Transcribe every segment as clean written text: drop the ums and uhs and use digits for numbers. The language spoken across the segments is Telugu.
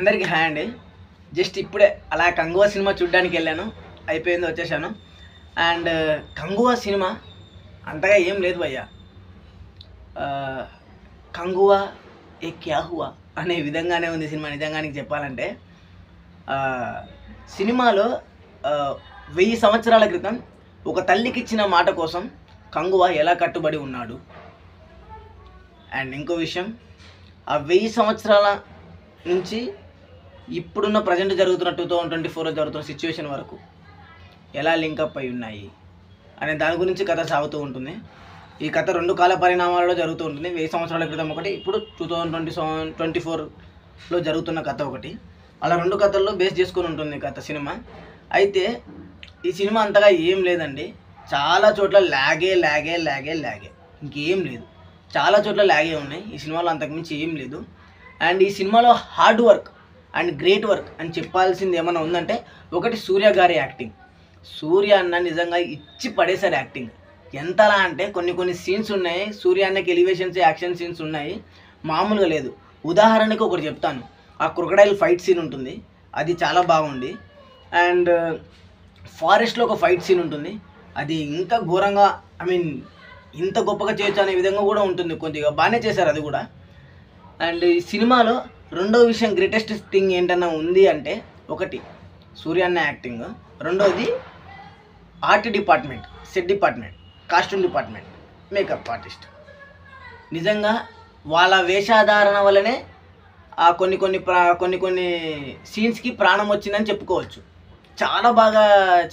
అందరికీ హాయ్ అండి. జస్ట్ ఇప్పుడే అలా కంగువా సినిమా చూడడానికి వెళ్ళాను, అయిపోయింది వచ్చేసాను. అండ్ కంగువా సినిమా అంతగా ఏం లేదు భయ్యా. కంగువా ఏ క్యా హువా అనే విధంగానే ఉంది సినిమా. నిజంగానికి చెప్పాలంటే సినిమాలో 1000 సంవత్సరాల క్రితం ఒక తల్లికి ఇచ్చిన మాట కోసం కంగువా ఎలా కట్టుబడి ఉన్నాడు. అండ్ ఇంకో విషయం, ఆ 1000 సంవత్సరాల నుంచి ఇప్పుడున్న ప్రజెంట్ జరుగుతున్న 2024లో జరుగుతున్న సిచ్యువేషన్ వరకు ఎలా లింకప్ అయి ఉన్నాయి అనే దాని గురించి కథ సాగుతూ ఉంటుంది. ఈ కథ 2 కాల పరిణామాలలో జరుగుతూ ఉంటుంది. 1000 సంవత్సరాల క్రితం ఒకటి, ఇప్పుడు 2024లో జరుగుతున్న కథ ఒకటి. అలా 2 కథల్లో బేస్ చేసుకొని ఉంటుంది కథ సినిమా. అయితే ఈ సినిమా అంతగా ఏం లేదండి. చాలా చోట్ల లాగే ఇంకేం లేదు. చాలా చోట్ల లాగే ఉన్నాయి. ఈ సినిమాలో అంతకుమించి ఏం లేదు. అండ్ ఈ సినిమాలో hard work and great work అని చెప్పాల్సింది ఏమైనా ఉందంటే ఒకటి సూర్య గారి యాక్టింగ్. సూర్య అన్న నిజంగా ఇచ్చి పడేశారు యాక్టింగ్. ఎంతలా అంటే కొన్ని సీన్స్ ఉన్నాయి, సూర్య అన్నకి ఎలివేషన్స్, యాక్షన్ సీన్స్ ఉన్నాయి, మామూలుగా లేదు. ఉదాహరణకి ఒకటి చెప్తాను. ఆ క్రొకడైల్ ఫైట్ సీన్ ఉంటుంది, అది చాలా బాగుంది. అండ్ ఫారెస్ట్లో ఒక ఫైట్ సీన్ ఉంటుంది, అది ఇంకా ఘోరంగా, ఇంత గొప్పగా చేయొచ్చు అనే విధంగా కూడా ఉంటుంది. కొద్దిగా బాగానే చేశారు అది కూడా. అండ్ ఈ సినిమాలో రెండో విషయం, గ్రేటెస్ట్ థింగ్ ఏంటన్నా ఉంది అంటే ఒకటి సూర్య అన్న యాక్టింగ్, రెండోది art department, set department, costume department, makeup artist. నిజంగా వాళ్ళ వేషధారణ వల్లనే ఆ కొన్ని సీన్స్కి ప్రాణం వచ్చిందని చెప్పుకోవచ్చు. చాలా బాగా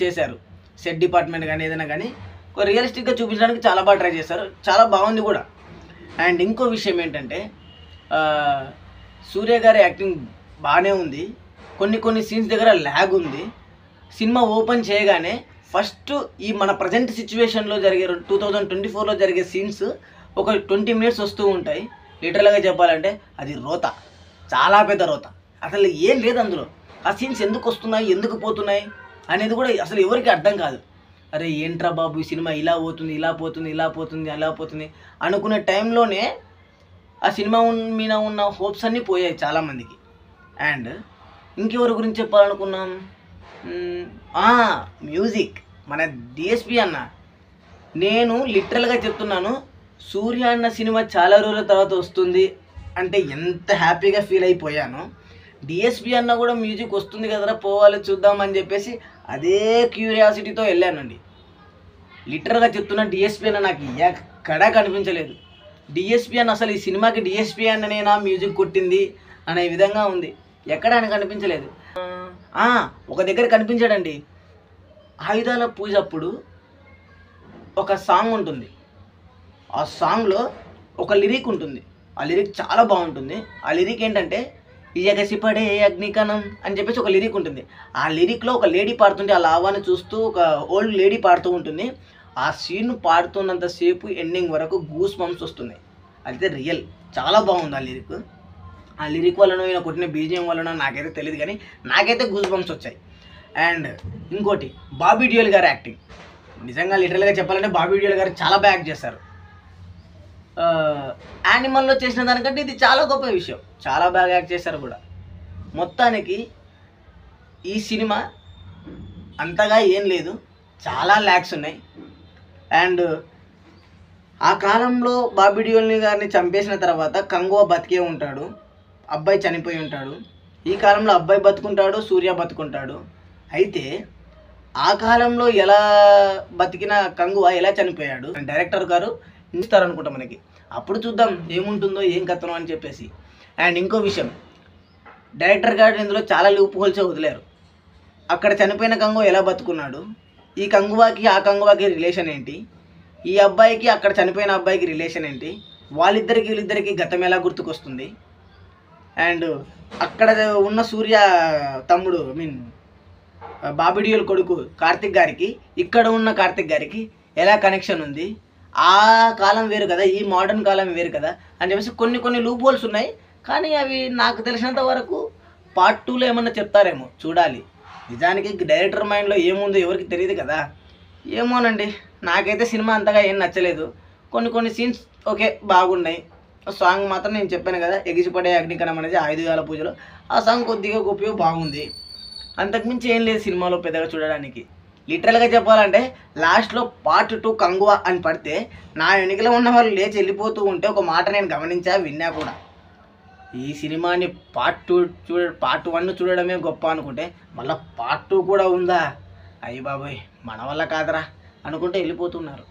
చేశారు. సెట్ డిపార్ట్మెంట్ కానీ ఏదైనా కానీ రియలిస్టిక్గా చూపించడానికి చాలా బాగా ట్రై చేశారు. చాలా బాగుంది కూడా. అండ్ ఇంకో విషయం ఏంటంటే సూర్య గారి యాక్టింగ్ బాగానే ఉంది. కొన్ని సీన్స్ దగ్గర ల్యాగ్ ఉంది. సినిమా ఓపెన్ చేయగానే ఫస్ట్ ఈ మన ప్రజెంట్ సిచ్యువేషన్లో జరిగే 2024లో జరిగే సీన్స్ ఒక 20 మినిట్స్ వస్తూ ఉంటాయి. లిటరల్గా చెప్పాలంటే అది రోత, చాలా పెద్ద రోత. అసలు ఏం లేదు అందులో. ఆ సీన్స్ ఎందుకు వస్తున్నాయి, ఎందుకు పోతున్నాయి అనేది కూడా అసలు ఎవరికి అర్థం కాదు. అరే ఏంట్రా బాబు, ఈ సినిమా ఇలా పోతుంది అనుకునే టైంలోనే ఆ సినిమా మీద ఉన్న హోప్స్ అన్నీ పోయాయి చాలామందికి. అండ్ ఇంకెవరి గురించి చెప్పాలనుకున్నాం, మ్యూజిక్, మన డిఎస్పి అన్న. నేను లిటరల్గా చెప్తున్నాను, సూర్య అన్న సినిమా చాలా రోజుల తర్వాత వస్తుంది అంటే ఎంత హ్యాపీగా ఫీల్ అయిపోయాను. డిఎస్పి అన్న కూడా మ్యూజిక్ వస్తుంది కదరా, పోవాలి చూద్దామని చెప్పేసి అదే క్యూరియాసిటీతో వెళ్ళానండి. లిటరల్గా చెప్తున్నా, డిఎస్పి అన్న నాకు ఎక్కడా కనిపించలేదు. డిఎస్పి అన్న అసలు ఈ సినిమాకి డిఎస్పి అన్ననేనా మ్యూజిక్ కొట్టింది అనే విధంగా ఉంది. ఎక్కడ ఆయన కనిపించలేదు. ఒక దగ్గర కనిపించాడండి. ఆయుధాల పూజ అప్పుడు ఒక సాంగ్ ఉంటుంది. ఆ సాంగ్లో ఒక లిరిక్ ఉంటుంది. ఆ లిరిక్ చాలా బాగుంటుంది. ఆ లిరిక్ ఏంటంటే ఎగసిపడే అగ్నికణం అని చెప్పేసి ఒక లిరిక్ ఉంటుంది. ఆ లిరిక్లో ఒక లేడీ పాడుతుంటే ఆ లావాని చూస్తూ ఒక ఓల్డ్ లేడీ పాడుతూ ఉంటుంది. ఆ సీన్ పాడుతున్నంతసేపు ఎండింగ్ వరకు గూస్ బంప్స్ వస్తున్నాయి. అయితే రియల్ చాలా బాగుంది ఆ లిరిక్. ఆ లిరిక్ వలన ఈయన కొట్టిన బీజిఎం వలన నాకైతే తెలియదు, కానీ నాకైతే గూస్ బంప్స్ వచ్చాయి. అండ్ ఇంకోటి, బాబీ డియోల్ గారి యాక్టింగ్. నిజంగా లిటరల్గా చెప్పాలంటే బాబీ డియోల్ గారు చాలా బాగా యాక్ట్ చేశారు. యానిమల్లో చేసిన దానికంటే ఇది చాలా గొప్ప విషయం. చాలా బాగా యాక్ట్ చేశారు కూడా. మొత్తానికి ఈ సినిమా అంతగా ఏం లేదు, చాలా ల్యాక్స్ ఉన్నాయి. అండ్ ఆ కాలంలో బాబీ డియోల్ గారిని చంపేసిన తర్వాత కంగువా బతికే ఉంటాడు, అబ్బాయి చనిపోయి ఉంటాడు. ఈ కాలంలో అబ్బాయి బతుకుంటాడు, సూర్య బతుకుంటాడు. అయితే ఆ కాలంలో ఎలా బతికిన కంగువా ఎలా చనిపోయాడు డైరెక్టర్ గారు ఇస్తారనుకుంటా మనకి. అప్పుడు చూద్దాం ఏముంటుందో, ఏం కథనో అని చెప్పేసి. అండ్ ఇంకో విషయం, డైరెక్టర్ గారు ఇందులో చాలా లూప్ హోల్స్ వదిలేరు. అక్కడ చనిపోయిన కంగువా ఎలా బతుకున్నాడు, ఈ కంగువాకి ఆ కంగువాకి రిలేషన్ ఏంటి, ఈ అబ్బాయికి అక్కడ చనిపోయిన అబ్బాయికి రిలేషన్ ఏంటి, వీళ్ళిద్దరికి గతం ఎలా గుర్తుకొస్తుంది, అండ్ అక్కడ ఉన్న సూర్య తమ్ముడు బాబీ డియోల్ కొడుకు కార్తిక్ గారికి ఇక్కడ ఉన్న కార్తిక్ గారికి ఎలా కనెక్షన్ ఉంది, ఆ కాలం వేరు కదా, ఈ మోడర్న్ కాలం వేరు కదా అని చెప్పేసి కొన్ని లూప్ హోల్స్ ఉన్నాయి. కానీ అవి నాకు తెలిసినంత వరకు పార్ట్ 2లో ఏమన్నా చెప్తారేమో, చూడాలి. నిజానికి డైరెక్టర్ మైండ్లో ఏముందో ఎవరికి తెలియదు కదా. ఏమోనండి, నాకైతే సినిమా అంతగా ఏం నచ్చలేదు. కొన్ని సీన్స్ ఓకే బాగున్నాయి, సాంగ్ మాత్రం నేను చెప్పాను కదా, ఎగిసిపడే అగ్నికణం అనేది ఆయుధాల పూజలో. ఆ సాంగ్ కొద్దిగా గొప్పగా బాగుంది, అంతకుమించి ఏం లేదు సినిమాలో పెద్దగా చూడడానికి. లిటరల్గా చెప్పాలంటే లాస్ట్లో పార్ట్ 2 కంగువా అని పడితే నా వెనుకలో ఉన్న వాళ్ళు లేచి వెళ్ళిపోతూ ఉంటే ఒక మాట నేను గమనించా, విన్నా కూడా. ఈ సినిమాని పార్ట్ 1 చూడడమే గొప్ప అనుకుంటే మళ్ళీ పార్ట్ 2 కూడా ఉందా, అయ్యి బాబోయ్ మన వల్ల కాదురా అనుకుంటే వెళ్ళిపోతున్నారు.